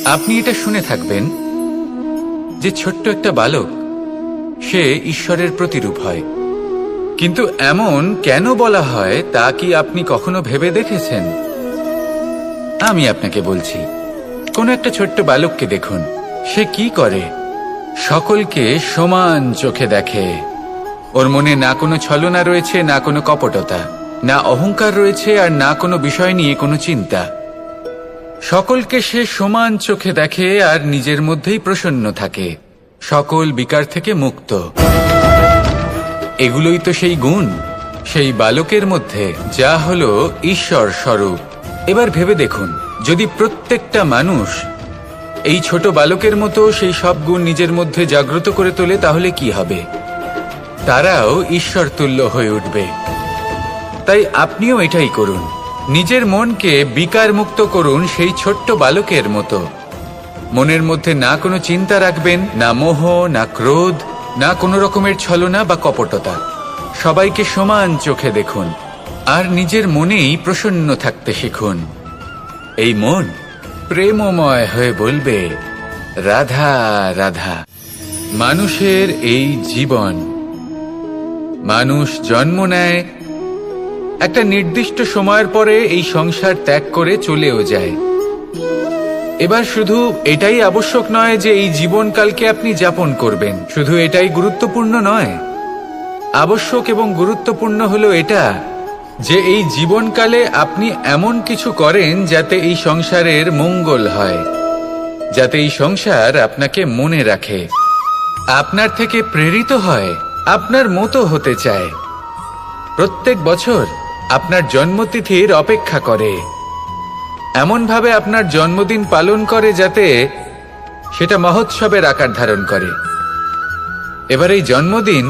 আপনি এটা শুনে থাকবেন যে ছোট্ট একটা বালক সে ঈশ্বরের প্রতিরূপ হয়, কিন্তু এমন কেন বলা হয় তা কি আপনি কখনো ভেবে দেখেছেন? আমি আপনাকে বলছি, কোন একটা ছোট্ট বালককে দেখুন, সে কি করে? সকলকে সমান চোখে দেখে। ওর মনে না কোনো ছলনা রয়েছে, না কোনো কপটতা, না অহংকার রয়েছে, আর না কোনো বিষয় নিয়ে কোনো চিন্তা। সকলকে সে সমান চোখে দেখে আর নিজের মধ্যেই প্রসন্ন থাকে, সকল বিকার থেকে মুক্ত। এগুলোই তো সেই গুণ সেই বালকের মধ্যে, যা হলো ঈশ্বর স্বরূপ। এবার ভেবে দেখুন, যদি প্রত্যেকটা মানুষ এই ছোট বালকের মতো সেই সব গুণ নিজের মধ্যে জাগ্রত করে তোলে, তাহলে কি হবে? তারাও ঈশ্বর তুল্য হয়ে উঠবে। তাই আপনিও এটাই করুন, নিজের মনকে বিকার মুক্ত করুন সেই ছোট্ট বালকের মতো। মনের মধ্যে না কোনো চিন্তা রাখবেন, না মোহ, না ক্রোধ, না কোনো রকমের ছলনা বা কপটতা। সবাইকে সমান চোখে দেখুন আর নিজের মনেই প্রসন্ন থাকতে শিখুন। এই মন প্রেমময় হয়ে বলবে, রাধা রাধা। মানুষের এই জীবন, মানুষ জন্ম নেয়, একটা নির্দিষ্ট সময়ের পরে এই সংসার ত্যাগ করে চলেও যায়। এবার শুধু এটাই আবশ্যক নয় যে এই জীবনকালকে আপনি যাপন করবেন, শুধু এটাই গুরুত্বপূর্ণ নয়। আবশ্যক এবং গুরুত্বপূর্ণ হলো এটা যে এই জীবনকালে আপনি এমন কিছু করেন যাতে এই সংসারের মঙ্গল হয়, যাতে এই সংসার আপনাকে মনে রাখে, আপনার থেকে প্রেরিত হয়, আপনার মতো হতে চায়, প্রত্যেক বছর আপনার জন্মতিথির অপেক্ষা করে, এমনভাবে আপনার জন্মদিন পালন করে যাতে সেটা মহোৎসবের আকার ধারণ করে। এবার এই জন্মদিন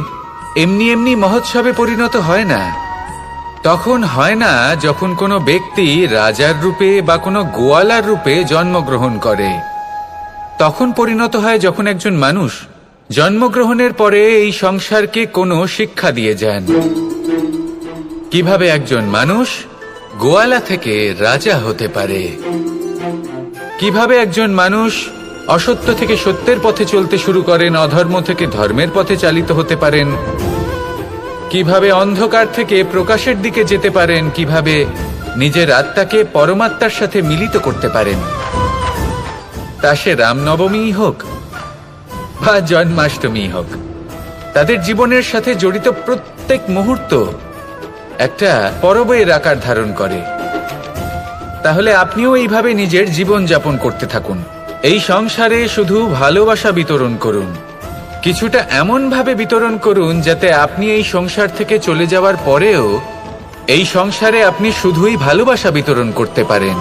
এমনি এমনি মহোৎসবে পরিণত হয় না। তখন হয় না যখন কোনো ব্যক্তি রাজার রূপে বা কোনো গোয়ালার রূপে জন্মগ্রহণ করে। তখন পরিণত হয় যখন একজন মানুষ জন্মগ্রহণের পরে এই সংসারকে কোনো শিক্ষা দিয়ে যান, কিভাবে একজন মানুষ গোয়ালা থেকে রাজা হতে পারে, কিভাবে একজন মানুষ অসত্য থেকে সত্যের পথে চলতে শুরু করেন, অধর্ম থেকে ধর্মের পথে চালিত হতে পারেন, কিভাবে অন্ধকার থেকে প্রকাশের দিকে যেতে পারেন, কিভাবে নিজের আত্মাকে পরমাত্মার সাথে মিলিত করতে পারেন। তা সে রামনবমী হোক বা জন্মাষ্টমী হোক, তাদের জীবনের সাথে জড়িত প্রত্যেক মুহূর্ত একটা পরবের আকার ধারণ করে। তাহলে আপনিও এইভাবে নিজের জীবন যাপন করতে থাকুন। এই সংসারে শুধু ভালোবাসা বিতরণ করুন, কিছুটা এমন ভাবে বিতরণ করুন যাতে আপনি এই সংসার থেকে চলে যাওয়ার পরেও এই সংসারে আপনি শুধুই ভালোবাসা বিতরণ করতে পারেন।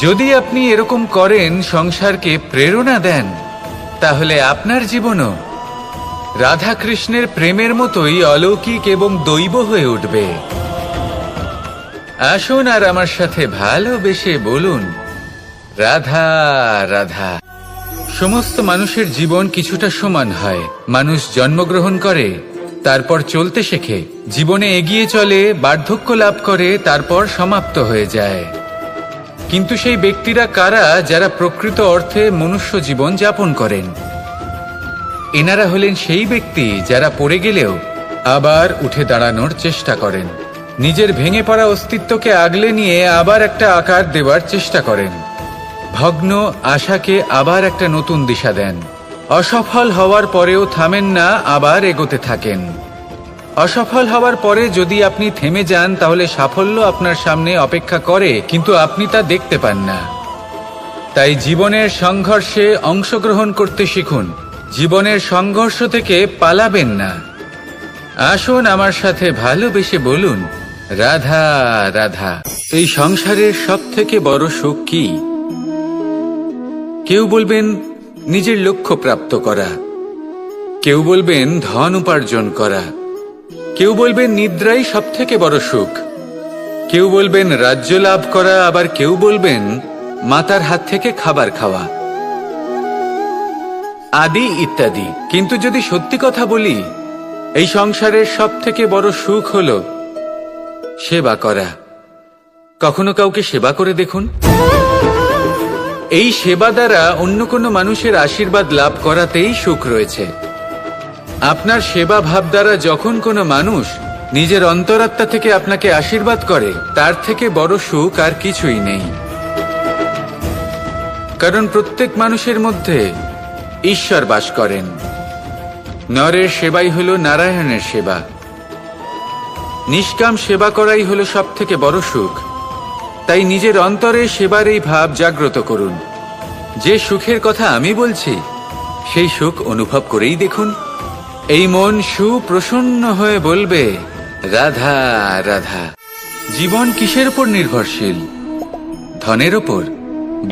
যদি আপনি এরকম করেন, সংসারকে প্রেরণা দেন, তাহলে আপনার জীবনও রাধা কৃষ্ণের প্রেমের মতোই অলৌকিক এবং দৈব হয়ে উঠবে। আসুন আর আমার সাথে ভালোবেসে বলুন, রাধা রাধা। সমস্ত মানুষের জীবন কিছুটা সমান হয়। মানুষ জন্মগ্রহণ করে, তারপর চলতে শেখে, জীবনে এগিয়ে চলে, বার্ধক্য লাভ করে, তারপর সমাপ্ত হয়ে যায়। কিন্তু সেই ব্যক্তিরা কারা যারা প্রকৃত অর্থে মনুষ্য জীবন যাপন করেন? এনারা হলেন সেই ব্যক্তি যারা পড়ে গেলেও আবার উঠে দাঁড়ানোর চেষ্টা করেন, নিজের ভেঙে পড়া অস্তিত্বকে আগলে নিয়ে আবার একটা আকার দেওয়ার চেষ্টা করেন, ভগ্ন আশাকে আবার একটা নতুন দিশা দেন। অসফল হওয়ার পরেও থামেন না, আবার এগোতে থাকেন। অসফল হওয়ার পরে যদি আপনি থেমে যান, তাহলে সাফল্য আপনার সামনে অপেক্ষা করে, কিন্তু আপনি তা দেখতে পান না। তাই জীবনের সংঘর্ষে অংশগ্রহণ করতে শিখুন, জীবনের সংঘর্ষ থেকে পালাবেন না। আসুন আমার সাথে ভালোবেসে বলুন, রাধা রাধা। এই সংসারের সব থেকে বড় সুখ কি? কেউ বলবেন নিজের লক্ষ্য প্রাপ্ত করা, কেউ বলবেন ধন উপার্জন করা, কেউ বলবেন নিদ্রাই সব থেকে বড় সুখ, কেউ বলবেন রাজ্য লাভ করা, আবার কেউ বলবেন মাতার হাত থেকে খাবার খাওয়া, আদি ইত্যাদি। কিন্তু যদি সত্যি কথা বলি, এই সংসারের সব থেকে বড় সুখ হলো সেবা করা। কখনো কাউকে সেবা করে দেখুন। এই সেবা দ্বারা অন্য কোনো মানুষের আশীর্বাদ লাভ করাতেই সুখ রয়েছে। আপনার সেবা ভাব দ্বারা যখন কোনো মানুষ নিজের অন্তরাত্মা থেকে আপনাকে আশীর্বাদ করে, তার থেকে বড় সুখ আর কিছুই নেই। কারণ প্রত্যেক মানুষের মধ্যে ঈশ্বর বাস করেন। নরের সেবাই হল নারায়ণের সেবা। নিষ্কাম সেবা করাই হল সব থেকে বড় সুখ। তাই নিজের অন্তরে সেবার এই ভাব জাগ্রত করুন। যে সুখের কথা আমি বলছি, সেই সুখ অনুভব করেই দেখুন। এই মন সুপ্রসন্ন হয়ে বলবে, রাধা রাধা। জীবন কিসের উপর নির্ভরশীল? ধনের ওপর,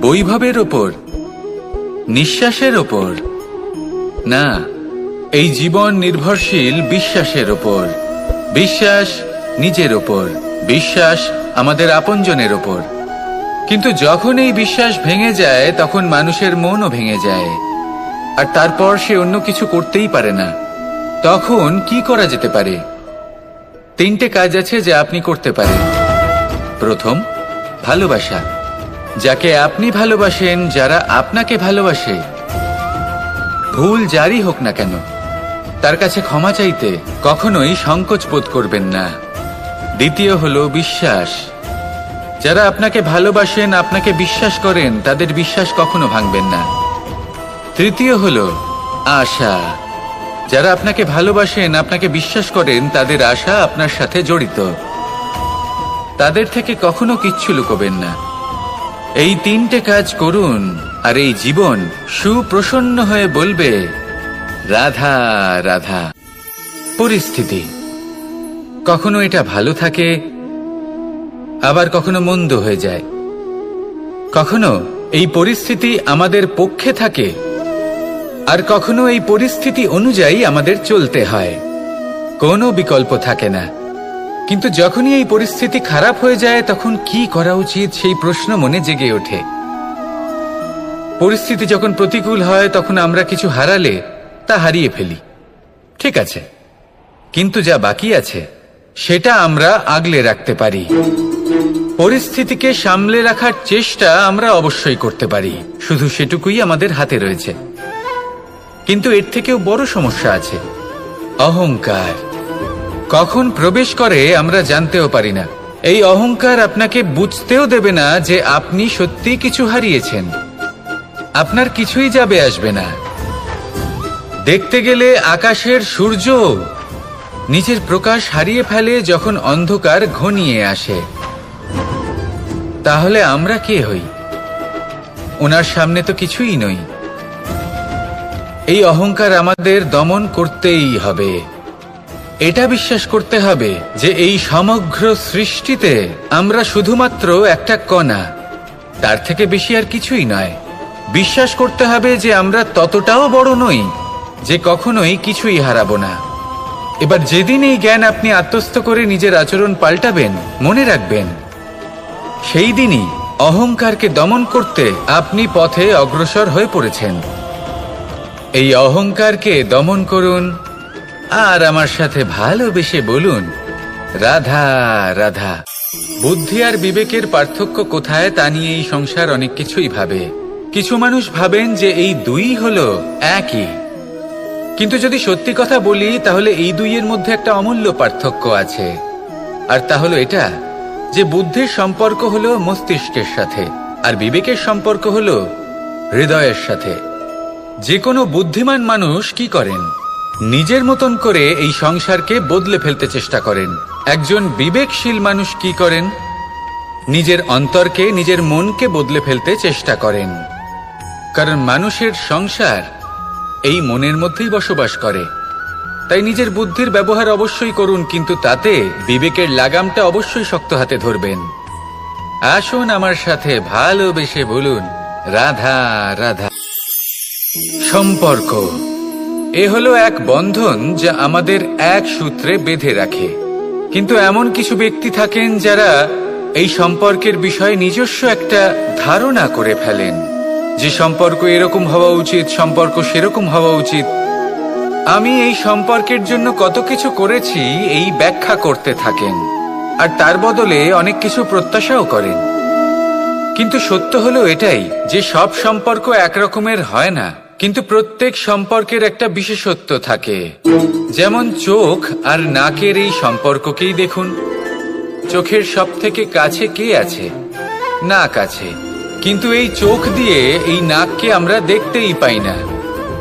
বৈভবের ওপর, নিঃশ্বাসের ওপর? না, এই জীবন নির্ভরশীল বিশ্বাসের ওপর। বিশ্বাস নিজের ওপর, বিশ্বাস আমাদের আপনজনের ওপর। কিন্তু যখন এই বিশ্বাস ভেঙে যায়, তখন মানুষের মনও ভেঙে যায়, আর তারপর সে অন্য কিছু করতেই পারে না। তখন কি করা যেতে পারে? 3টে কাজ আছে যা আপনি করতে পারেন। প্রথম, ভালোবাসা। যাকে আপনি ভালোবাসেন, যারা আপনাকে ভালোবাসে, ভুল যারই হোক না কেন, তার কাছে ক্ষমা চাইতে কখনোই সংকোচ বোধ করবেন না। দ্বিতীয় হলো বিশ্বাস। যারা আপনাকে ভালোবাসেন, আপনাকে বিশ্বাস করেন, তাদের বিশ্বাস কখনো ভাঙবেন না। তৃতীয় হলো আশা। যারা আপনাকে ভালোবাসেন, আপনাকে বিশ্বাস করেন, তাদের আশা আপনার সাথে জড়িত। তাদের থেকে কখনো কিচ্ছু লুকোবেন না। এই 3টে কাজ করুন, আর এই জীবন সুপ্রসন্ন হয়ে বলবে, রাধা রাধা। পরিস্থিতি কখনো এটা ভালো থাকে, আবার কখনো মন্দ হয়ে যায়। কখনো এই পরিস্থিতি আমাদের পক্ষে থাকে, আর কখনো এই পরিস্থিতি অনুযায়ী আমাদের চলতে হয়। কোনো বিকল্প থাকে না। কিন্তু যখনই এই পরিস্থিতি খারাপ হয়ে যায়, তখন কি করা উচিত সেই প্রশ্ন মনে জেগে ওঠে। পরিস্থিতি যখন প্রতিকূল হয়, তখন আমরা কিছু হারালে তা হারিয়ে ফেলি, ঠিক আছে, কিন্তু যা বাকি আছে সেটা আমরা আগলে রাখতে পারি। পরিস্থিতিকে সামলে রাখার চেষ্টা আমরা অবশ্যই করতে পারি, শুধু সেটুকুই আমাদের হাতে রয়েছে। কিন্তু এর থেকেও বড় সমস্যা আছে, অহংকার। কখন প্রবেশ করে আমরা জানতেও পারি না। এই অহংকার আপনাকে বুঝতেও দেবে না যে আপনি সত্যি কিছু হারিয়েছেন। আপনার কিছুই যাবে আসবে না। দেখতে গেলে আকাশের সূর্য নিজের প্রকাশ হারিয়ে ফেলে যখন অন্ধকার ঘনিয়ে আসে। তাহলে আমরা কে হই? ওনার সামনে তো কিছুই নই। এই অহংকার আমাদের দমন করতেই হবে। এটা বিশ্বাস করতে হবে যে এই সমগ্র সৃষ্টিতে আমরা শুধুমাত্র একটা কণা, তার থেকে বেশি আর কিছুই নয়। বিশ্বাস করতে হবে যে আমরা ততটাও বড় নই যে কখনোই কিছুই হারাবো না। এবার যেদিন এই জ্ঞান আপনি আত্মস্থ করে নিজের আচরণ পাল্টাবেন, মনে রাখবেন, সেই দিনই অহংকারকে দমন করতে আপনি পথে অগ্রসর হয়ে পড়েছেন। এই অহংকারকে দমন করুন, আর আমার সাথে ভালোবেসে বলুন, রাধা রাধা। বুদ্ধি আর বিবেকের পার্থক্য কোথায় তা নিয়ে এই সংসার অনেক কিছুই ভাবে। কিছু মানুষ ভাবেন যে এই দুই হলো একই, কিন্তু যদি সত্যি কথা বলি, তাহলে এই দুইয়ের মধ্যে একটা অমূল্য পার্থক্য আছে। আর তা হলো এটা যে বুদ্ধির সম্পর্ক হলো মস্তিষ্কের সাথে, আর বিবেকের সম্পর্ক হলো হৃদয়ের সাথে। যে কোনো বুদ্ধিমান মানুষ কি করেন? নিজের মতন করে এই সংসারকে বদলে ফেলতে চেষ্টা করেন। একজন বিবেকশীল মানুষ কি করেন? নিজের অন্তরকে, নিজের মনকে বদলে ফেলতে চেষ্টা করেন। কারণ মানুষের সংসার এই মনের মধ্যেই বসবাস করে। তাই নিজের বুদ্ধির ব্যবহার অবশ্যই করুন, কিন্তু তাতে বিবেকের লাগামটা অবশ্যই শক্ত হাতে ধরবেন। আসুন আমার সাথে ভালোবেসে বলুন, রাধা রাধা। সম্পর্ক এ হলো এক বন্ধন যা আমাদের এক সূত্রে বেঁধে রাখে। কিন্তু এমন কিছু ব্যক্তি থাকেন যারা এই সম্পর্কের বিষয়ে নিজস্ব একটা ধারণা করে ফেলেন যে সম্পর্ক এরকম হওয়া উচিত, সম্পর্ক সেরকম হওয়া উচিত। আমি এই সম্পর্কের জন্য কত কিছু করেছি এই ব্যাখ্যা করতে থাকেন, আর তার বদলে অনেক কিছু প্রত্যাশাও করেন। কিন্তু সত্য হলো এটাই যে সব সম্পর্ক একরকমের হয় না, কিন্তু প্রত্যেক সম্পর্কের একটা বিশেষত্ব থাকে। যেমন চোখ আর নাকের এই সম্পর্ককেই দেখুন। চোখের সব থেকে কাছে কে আছে? নাক আছে। কিন্তু এই চোখ দিয়ে এই নাককে আমরা দেখতেই পাই না।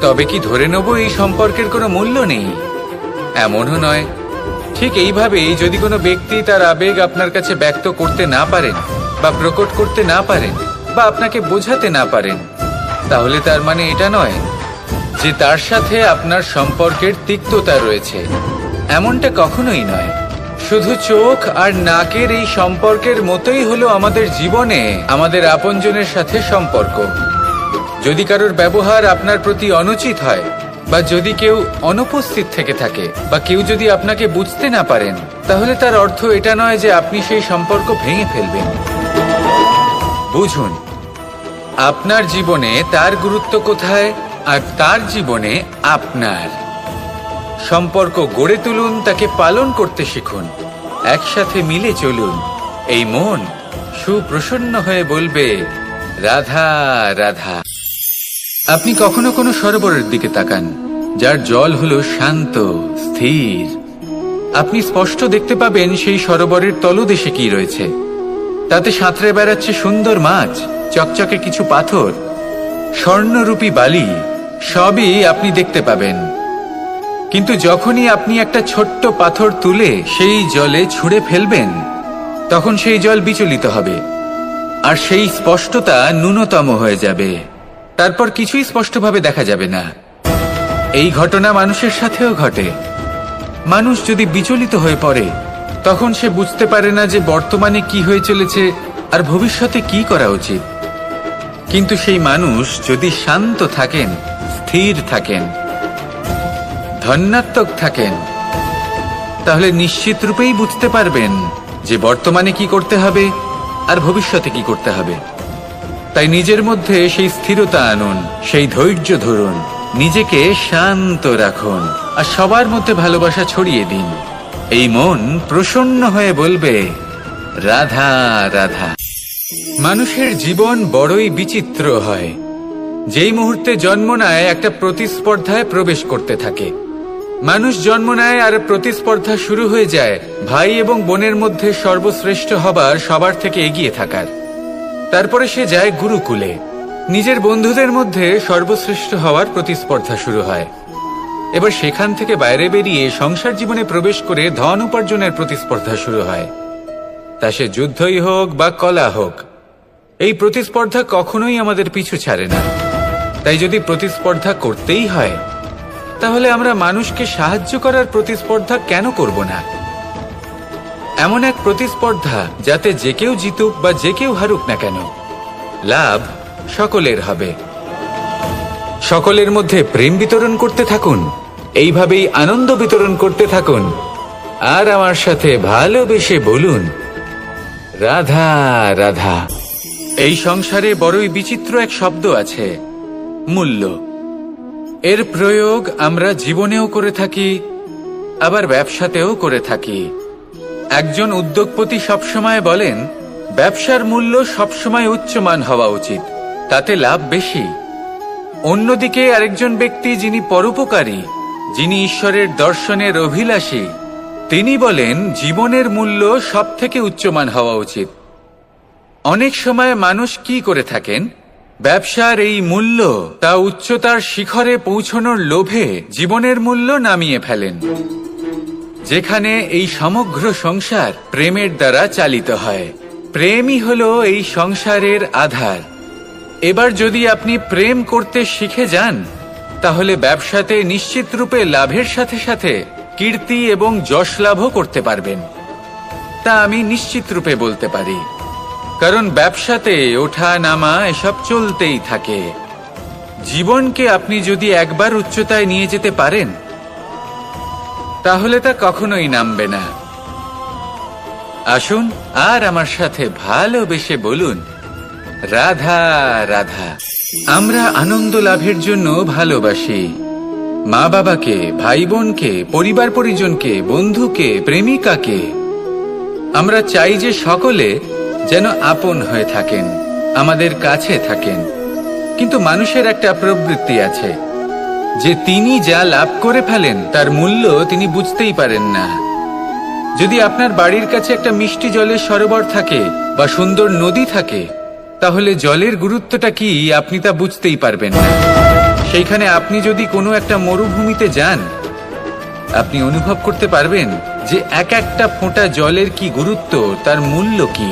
তবে কি ধরে নেব এই সম্পর্কের কোনো মূল্য নেই? এমনও নয়। ঠিক এইভাবেই যদি কোনো ব্যক্তি তার আবেগ আপনার কাছে ব্যক্ত করতে না পারেন বা প্রকট করতে না পারেন বা আপনাকে বোঝাতে না পারেন, তাহলে তার মানে এটা নয় যে তার সাথে আপনার সম্পর্কের তিক্ততা রয়েছে। এমনটা কখনোই নয়। শুধু চোখ আর নাকের এই সম্পর্কের মতোই হলো আমাদের জীবনে আমাদের আপনজনের সাথে সম্পর্ক। যদি কারোর ব্যবহার আপনার প্রতি অনুচিত হয় বা যদি কেউ অনুপস্থিত থেকে থাকে বা কেউ যদি আপনাকে বুঝতে না পারেন, তাহলে তার অর্থ এটা নয় যে আপনি সেই সম্পর্ক ভেঙে ফেলবেন। বুঝুন, আপনার জীবনে তার গুরুত্ব কোথায় আর তার জীবনে আপনার। সম্পর্ক গড়ে তুলুন, তাকে পালন করতে শিখুন, একসাথে মিলে চলুন। এই মন সুপ্রসন্ন হয়ে বলবে, রাধা রাধা। আপনি কখনো কোনো সরোবরের দিকে তাকান যার জল হলো শান্ত, স্থির। আপনি স্পষ্ট দেখতে পাবেন সেই সরোবরের তলদেশে কি রয়েছে। তাতে সাঁতরে বেড়াচ্ছে সুন্দর মাছ, চকচকে কিছু পাথর, স্বর্ণরূপী বালি, সবই আপনি দেখতে পাবেন। কিন্তু যখনই আপনি একটা ছোট্ট পাথর তুলে সেই জলে ছুঁড়ে ফেলবেন, তখন সেই জল বিচলিত হবে আর সেই স্পষ্টতা ন্যূনতম হয়ে যাবে। তারপর কিছুই স্পষ্টভাবে দেখা যাবে না। এই ঘটনা মানুষের সাথেও ঘটে। মানুষ যদি বিচলিত হয়ে পড়ে, তখন সে বুঝতে পারে না যে বর্তমানে কি হয়ে চলেছে আর ভবিষ্যতে কি করা উচিত। কিন্তু সেই মানুষ যদি শান্ত থাকেন, স্থির থাকেন, ধন্যাত্মক থাকেন, তাহলে নিশ্চিত রূপেই বুঝতে পারবেন যে বর্তমানে কি করতে হবে আর ভবিষ্যতে কি করতে হবে। তাই নিজের মধ্যে সেই স্থিরতা আনুন, সেই ধৈর্য ধরুন, নিজেকে শান্ত রাখুন আর সবার মধ্যে ভালোবাসা ছড়িয়ে দিন। এই মন প্রসন্ন হয়ে বলবে, রাধা রাধা। মানুষের জীবন বড়ই বিচিত্র হয়। যেই মুহূর্তে জন্ম নেয় একটা প্রতিস্পর্ধায় প্রবেশ করতে থাকে। মানুষ জন্ম নেয় আর প্রতিস্পর্ধা শুরু হয়ে যায় ভাই এবং বোনের মধ্যে সর্বশ্রেষ্ঠ হবার, সবার থেকে এগিয়ে থাকার। তারপরে সে যায় গুরুকুলে। নিজের বন্ধুদের মধ্যে সর্বশ্রেষ্ঠ হওয়ার প্রতিস্পর্ধা শুরু হয়। এবার সেখান থেকে বাইরে বেরিয়ে সংসার জীবনে প্রবেশ করে ধন উপার্জনের প্রতিস্পর্ধা শুরু হয়। তা সে যুদ্ধই হোক বা কলা হোক, এই প্রতিস্পর্ধা কখনোই আমাদের পিছু ছাড়ে না। তাই যদি প্রতিস্পর্ধা করতেই হয়, তাহলে আমরা মানুষকে সাহায্য করার প্রতিস্পর্ধা কেন করব না? এমন এক প্রতিস্পর্ধা যাতে যে কেউ জিতুক বা যে কেউ হারুক না কেন, লাভ সকলের হবে। সকলের মধ্যে প্রেম বিতরণ করতে থাকুন, এইভাবেই আনন্দ বিতরণ করতে থাকুন। আর আমার সাথে ভালোবেসে বলুন, রাধা রাধা। এই সংসারে বড়ই বিচিত্র এক শব্দ আছে, মূল্য। এর প্রয়োগ আমরা জীবনেও করে থাকি, আবার ব্যবসাতেও করে থাকি। একজন উদ্যোগপতি সবসময় বলেন, ব্যবসার মূল্য সবসময় উচ্চমান হওয়া উচিত, তাতে লাভ বেশি। অন্যদিকে আরেকজন ব্যক্তি যিনি পরোপকারী, যিনি ঈশ্বরের দর্শনের অভিলাষী, তিনি বলেন জীবনের মূল্য সব থেকে উচ্চমান হওয়া উচিত। অনেক সময় মানুষ কি করে থাকেন, ব্যবসার এই মূল্য তা উচ্চতার শিখরে পৌঁছানোর লোভে জীবনের মূল্য নামিয়ে ফেলেন। যেখানে এই সমগ্র সংসার প্রেমের দ্বারা চালিত হয়। প্রেমই হলো এই সংসারের আধার। এবার যদি আপনি প্রেম করতে শিখে যান, তাহলে ব্যবসাতে নিশ্চিত রূপে লাভের সাথে সাথে কীর্তি এবং যশ লাভও করতে পারবেন। তা আমি নিশ্চিত রূপে বলতে পারি, কারণ ব্যবসাতে ওঠা নামা এসব চলতেই থাকে। জীবনকে আপনি যদি একবার উচ্চতায় নিয়ে যেতে পারেন, তাহলে তা কখনোই নামবে না। আসুন আর আমার সাথে ভালোবেসে বলুন, রাধা রাধা। আমরা আনন্দ লাভের জন্য ভালোবাসি মা বাবাকে, ভাই বোনকে, পরিবার পরিজনকে, বন্ধুকে, প্রেমিকাকে। আমরা চাই যে সকলে যেন আপন হয়ে থাকেন, আমাদের কাছে থাকেন, কিন্তু মানুষের একটা প্রবৃত্তি আছে যে তিনি যা লাভ করে ফেলেন তার মূল্য তিনি বুঝতেই পারেন না। যদি আপনার বাড়ির কাছে একটা মিষ্টি জলের সরোবর থাকে বা সুন্দর নদী থাকে, তাহলে জলের গুরুত্বটা কি আপনি তা বুঝতেই পারবেন না। সেইখানে আপনি যদি কোনো একটা মরুভূমিতে যান, আপনি অনুভব করতে পারবেন যে এক একটা ফোঁটা জলের কি গুরুত্ব, তার মূল্য কি।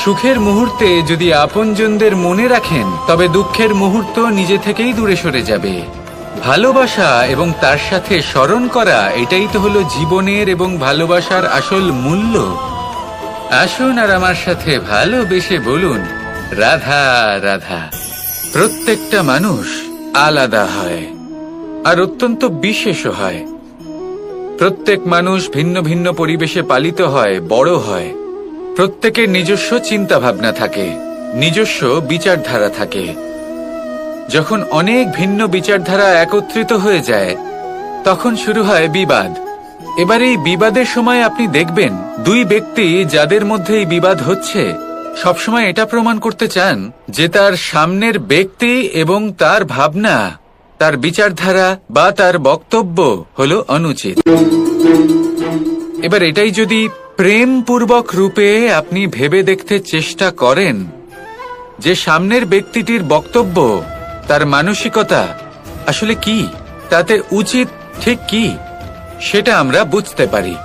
সুখের মুহূর্তে যদি আপনজনদের মনে রাখেন, তবে দুঃখের মুহূর্ত নিজে থেকেই দূরে সরে যাবে। ভালোবাসা এবং তার সাথে স্মরণ করা, এটাই তো হলো জীবনের এবং ভালোবাসার আসল মূল্য। আসুন আর আমার সাথে ভালোবেসে বলুন, রাধা রাধা। প্রত্যেকটা মানুষ আলাদা হয় আর অত্যন্ত বিশেষও হয়। প্রত্যেক মানুষ ভিন্ন ভিন্ন পরিবেশে পালিত হয়, বড় হয়। প্রত্যেকের নিজস্ব চিন্তা ভাবনা থাকে, নিজস্ব বিচারধারা থাকে। যখন অনেক ভিন্ন বিচারধারা একত্রিত হয়ে যায়, তখন শুরু হয় বিবাদ। এবার এই বিবাদের সময় আপনি দেখবেন, দুই ব্যক্তি যাদের মধ্যে এই বিবাদ হচ্ছে, সবসময় এটা প্রমাণ করতে চান যে তার সামনের ব্যক্তি এবং তার ভাবনা, তার বিচারধারা বা তার বক্তব্য হলো অনুচিত। এবার এটাই যদি প্রেমপূর্বক রূপে আপনি ভেবে দেখতে চেষ্টা করেন যে সামনের ব্যক্তিটির বক্তব্য, তার মানসিকতা আসলে কি, তাতে উচিত ঠিক কি, সেটা আমরা বুঝতে পারি।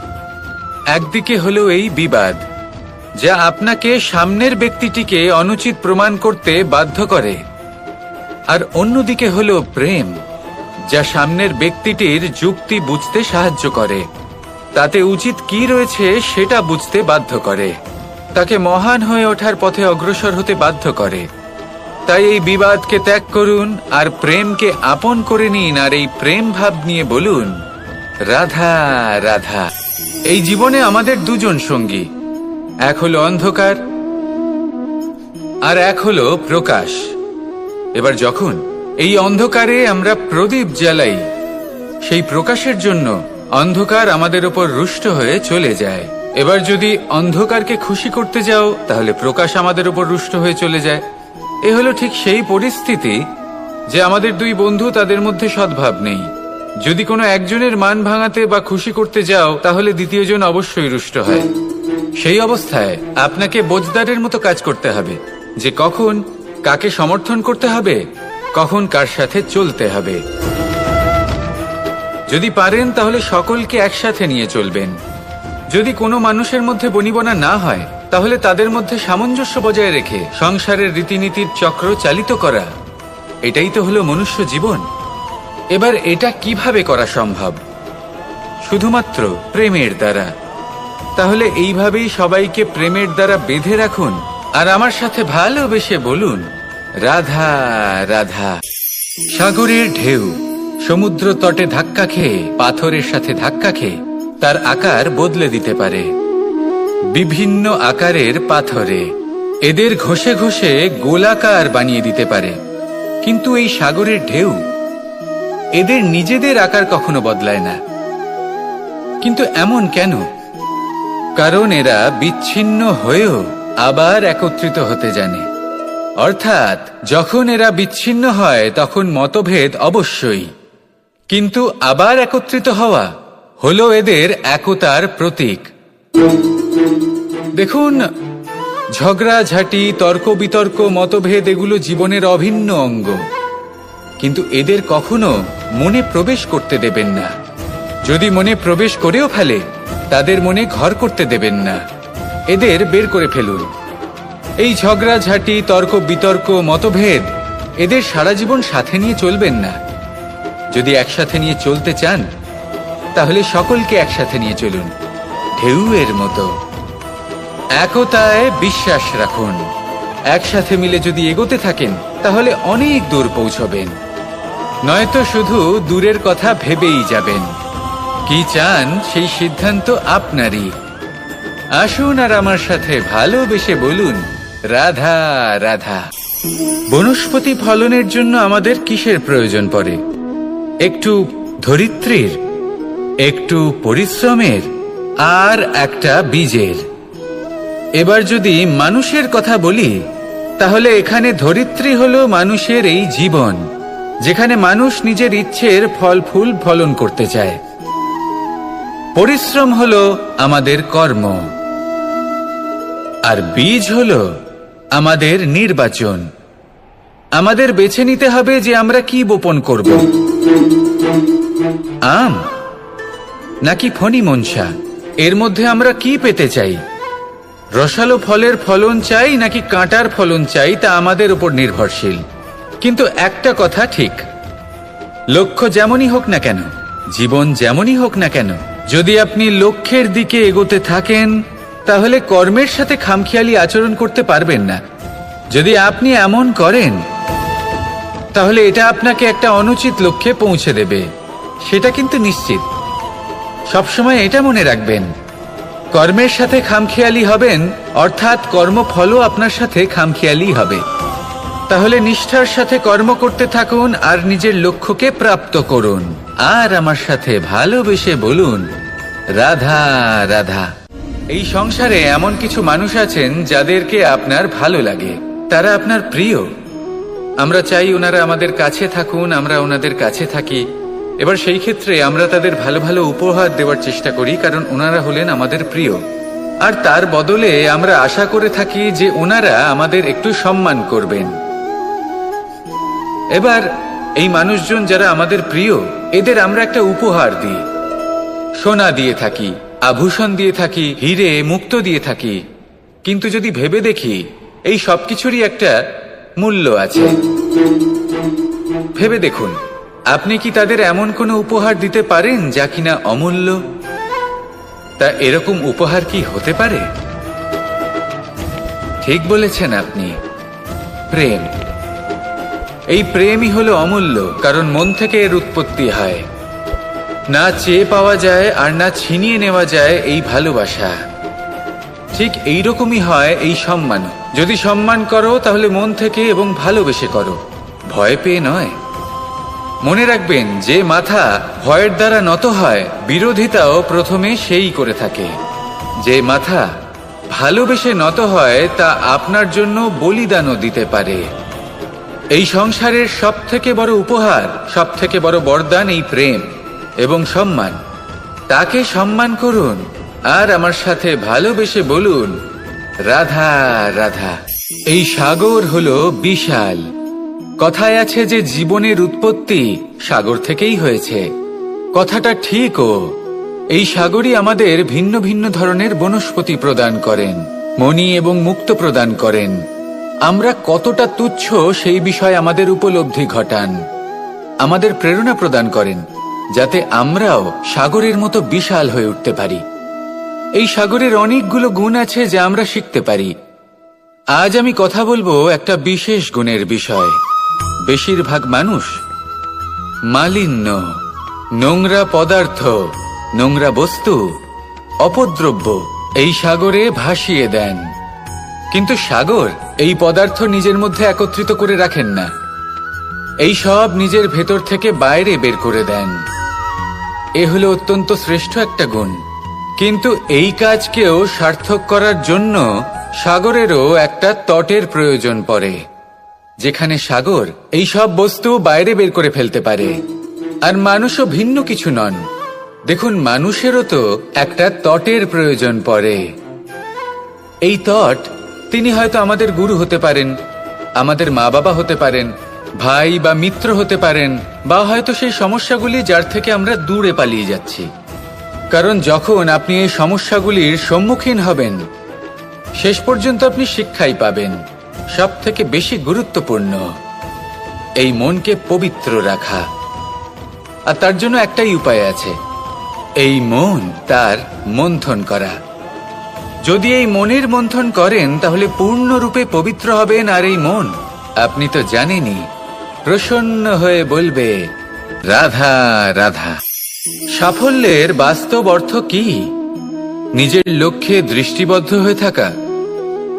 একদিকে হলো এই বিবাদ, যা আপনাকে সামনের ব্যক্তিটিকে অনুচিত প্রমাণ করতে বাধ্য করে, আর অন্যদিকে হলো প্রেম, যা সামনের ব্যক্তিটির যুক্তি বুঝতে সাহায্য করে, তাতে উচিত কি রয়েছে সেটা বুঝতে বাধ্য করে, তাকে মহান হয়ে ওঠার পথে অগ্রসর হতে বাধ্য করে। তাই এই বিবাদকে ত্যাগ করুন আর প্রেমকে আপন করে নিন, আর এই প্রেম ভাব নিয়ে বলুন, রাধা রাধা। এই জীবনে আমাদের দুজন সঙ্গী, এক হলো অন্ধকার আর এক হলো প্রকাশ। এবার যখন এই অন্ধকারে আমরা প্রদীপ জ্বালাই, সেই প্রকাশের জন্য অন্ধকার আমাদের উপর রুষ্ট হয়ে চলে যায়। এবার যদি অন্ধকারকে খুশি করতে যাও, তাহলে প্রকাশ আমাদের উপর রুষ্ট হয়ে চলে যায়। এ হলো ঠিক সেই পরিস্থিতি যে আমাদের দুই বন্ধু, তাদের মধ্যে সদ্ভাব নেই। যদি কোনো একজনের মান ভাঙাতে বা খুশি করতে যাও, তাহলে দ্বিতীয়জন অবশ্যই রুষ্ট হয়। সেই অবস্থায় আপনাকে বোঝদারের মতো কাজ করতে হবে যে কখন কাকে সমর্থন করতে হবে, কখন কার সাথে চলতে হবে। যদি পারেন তাহলে সকলকে একসাথে নিয়ে চলবেন। যদি কোনো মানুষের মধ্যে বনিবনা না হয়, তাহলে তাদের মধ্যে সামঞ্জস্য বজায় রেখে সংসারের রীতিনীতির চক্র চালিত করা, এটাই তো হলো মনুষ্য জীবন। এবার এটা কিভাবে করা সম্ভব? শুধুমাত্র প্রেমের দ্বারা। তাহলে এইভাবেই সবাইকে প্রেমের দ্বারা বেঁধে রাখুন আর আমার সাথে ভালোবেসে বলুন, রাধা রাধা। সাগরের ঢেউ সমুদ্র তটে ধাক্কা খেয়ে, পাথরের সাথে ধাক্কা খেয়ে তার আকার বদলে দিতে পারে। বিভিন্ন আকারের পাথরে এদের ঘষে ঘষে গোলাকার বানিয়ে দিতে পারে, কিন্তু এই সাগরের ঢেউ এদের নিজেদের আকার কখনো বদলায় না। কিন্তু এমন কেন? কারণ এরা বিচ্ছিন্ন হয়েও আবার একত্রিত হতে জানে। অর্থাৎ যখন এরা বিচ্ছিন্ন হয় তখন মতভেদ অবশ্যই, কিন্তু আবার একত্রিত হওয়া হলো এদের একতার প্রতীক। দেখুন, ঝগড়াঝাঁটি, তর্ক বিতর্ক, মতভেদ এগুলো জীবনের অভিন্ন অঙ্গ, কিন্তু এদের কখনো মনে প্রবেশ করতে দেবেন না। যদি মনে প্রবেশ করেও ফেলে, তাদের মনে ঘর করতে দেবেন না, এদের বের করে ফেলুন। এই ঝগড়াঝাঁটি, তর্ক বিতর্ক, মতভেদ এদের সারা জীবন সাথে নিয়ে চলবেন না। যদি একসাথে নিয়ে চলতে চান, তাহলে সকলকে একসাথে নিয়ে চলুন, ঢেউয়ের মতো। একতায় বিশ্বাস রাখুন। একসাথে মিলে যদি এগোতে থাকেন, তাহলে অনেক দূর পৌঁছবেন, নয়তো শুধু দূরের কথা ভেবেই যাবেন। কি চান সেই সিদ্ধান্ত আপনারই। আসুন আর আমার সাথে ভালোবেসে বলুন, রাধা রাধা। বনস্পতি ফলনের জন্য আমাদের কিসের প্রয়োজন পড়ে? একটু ধরিত্রীর, একটু পরিশ্রমের, আর একটা বীজের। এবার যদি মানুষের কথা বলি, তাহলে এখানে ধরিত্রী হলো মানুষের এই জীবন, যেখানে মানুষ নিজের ইচ্ছের ফল ফুল ফলন করতে চায়। পরিশ্রম হলো আমাদের কর্ম, আর বীজ হলো আমাদের নির্বাচন। আমাদের বেছে নিতে হবে যে আমরা কি বপন করব, আম নাকি ফণি মনসা। এর মধ্যে আমরা কি পেতে চাই? রসালো ফলের ফলন চাই নাকি কাঁটার ফলন চাই, তা আমাদের উপর নির্ভরশীল। কিন্তু একটা কথা ঠিক, লক্ষ্য যেমনই হোক না কেন, জীবন যেমনই হোক না কেন, যদি আপনি লক্ষ্যের দিকে এগোতে থাকেন তাহলে কর্মের সাথে খামখেয়ালি আচরণ করতে পারবেন না। যদি আপনি এমন করেন তাহলে এটা আপনাকে একটা অনুচিত লক্ষ্যে পৌঁছে দেবে, সেটা কিন্তু নিশ্চিত। সবসময় এটা মনে রাখবেন, কর্মের সাথে খামখেয়ালি হবেন অর্থাৎ কর্মফলও আপনার সাথে খামখেয়ালি হবে। তাহলে নিষ্ঠার সাথে কর্ম করতে থাকুন আর নিজের লক্ষ্যকে প্রাপ্ত করুন। আর আমার সাথে ভালোবেসে বলুন, রাধা রাধা। এই সংসারে এমন কিছু মানুষ আছেন যাদেরকে আপনার ভালো লাগে, তারা আপনার প্রিয়। আমরা চাই ওনারা আমাদের কাছে থাকুন, আমরা ওনাদের কাছে থাকি। এবার সেই ক্ষেত্রে আমরা তাদের ভালো ভালো উপহার দেওয়ার চেষ্টা করি, কারণ ওনারা হলেন আমাদের প্রিয়। আর তার বদলে আমরা আশা করে থাকি যে ওনারা আমাদের একটু সম্মান করবেন। এবার এই মানুষজন যারা আমাদের প্রিয়, এদের আমরা একটা উপহার দিই। সোনা দিয়ে থাকি, আভূষণ দিয়ে থাকি, হিরে মুক্ত দিয়ে থাকি। কিন্তু যদি ভেবে দেখি, এই সবকিছুরই একটা মূল্য আছে। ভেবে দেখুন, আপনি কি তাদের এমন কোনো উপহার দিতে পারেন যা কিনা অমূল্য? তা এরকম উপহার কি হতে পারে? ঠিক বলেছেন আপনি, প্রেম। এই প্রেমই হলো অমূল্য, কারণ মন থেকে এর উৎপত্তি হয়। না চেয়ে পাওয়া যায় আর না ছিনিয়ে নেওয়া যায় এই ভালোবাসা। ঠিক এইরকমই হয় এই সম্মান। যদি সম্মান করো তাহলে মন থেকে এবং ভালোবেসে করো, ভয় পেয়ে নয়। মনে রাখবেন, যে মাথা ভয়ের দ্বারা নত হয়, বিরোধিতাও প্রথমে সেই করে থাকে। যে মাথা ভালোবেসে নত হয়, তা আপনার জন্য বলিদানও দিতে পারে। এই সংসারের সব থেকে বড় উপহার, সব থেকে বড় বরদান এই প্রেম এবং সম্মান। তাকে সম্মান করুন আর আমার সাথে ভালোবেসে বলুন, রাধা রাধা। এই সাগর হলো বিশাল। কথায় আছে যে জীবনের উৎপত্তি সাগর থেকেই হয়েছে। কথাটা ঠিকও। এই সাগরই আমাদের ভিন্ন ভিন্ন ধরনের বনস্পতি প্রদান করেন, মণি এবং মুক্ত প্রদান করেন। আমরা কতটা তুচ্ছ সেই বিষয়ে আমাদের উপলব্ধি ঘটান, আমাদের প্রেরণা প্রদান করেন, যাতে আমরাও সাগরের মতো বিশাল হয়ে উঠতে পারি। এই সাগরের অনেকগুলো গুণ আছে যা আমরা শিখতে পারি। আজ আমি কথা বলবো একটা বিশেষ গুণের বিষয়। বেশিরভাগ মানুষ মালিন্য, নোংরা পদার্থ, নোংরা বস্তু, অপদ্রব্য এই সাগরে ভাসিয়ে দেন। কিন্তু সাগর এই পদার্থ নিজের মধ্যে একত্রিত করে রাখেন না, এই সব নিজের ভেতর থেকে বাইরে বের করে দেন। এ হলো অত্যন্ত শ্রেষ্ঠ একটা গুণ। কিন্তু এই কাজকেও সার্থক করার জন্য সাগরেরও একটা তটের প্রয়োজন পড়ে, যেখানে সাগর এই সব বস্তু বাইরে বের করে ফেলতে পারে। আর মানুষও ভিন্ন কিছু নন। দেখুন, মানুষেরও তো একটা তটের প্রয়োজন পড়ে। এই তট, তিনি হয়তো আমাদের গুরু হতে পারেন, আমাদের মা বাবা হতে পারেন, ভাই বা মিত্র হতে পারেন, বা হয়তো সেই সমস্যাগুলি যার থেকে আমরা দূরে পালিয়ে যাচ্ছি। কারণ যখন আপনি এই সমস্যাগুলির সম্মুখীন হবেন, শেষ পর্যন্ত আপনি শিক্ষাই পাবেন। সব থেকে বেশি গুরুত্বপূর্ণ এই মনকে পবিত্র রাখা। আর তার জন্য একটাই উপায় আছে, এই মন তার মন্থন করা। যদি এই মনের মন্থন করেন তাহলে পূর্ণরূপে পবিত্র হবেন। আর এই মন, আপনি তো জানেনই, প্রসন্ন হয়ে বলবে, রাধা রাধা। সাফল্যের বাস্তব অর্থ কি? নিজের লক্ষ্যে দৃষ্টিবদ্ধ হয়ে থাকা,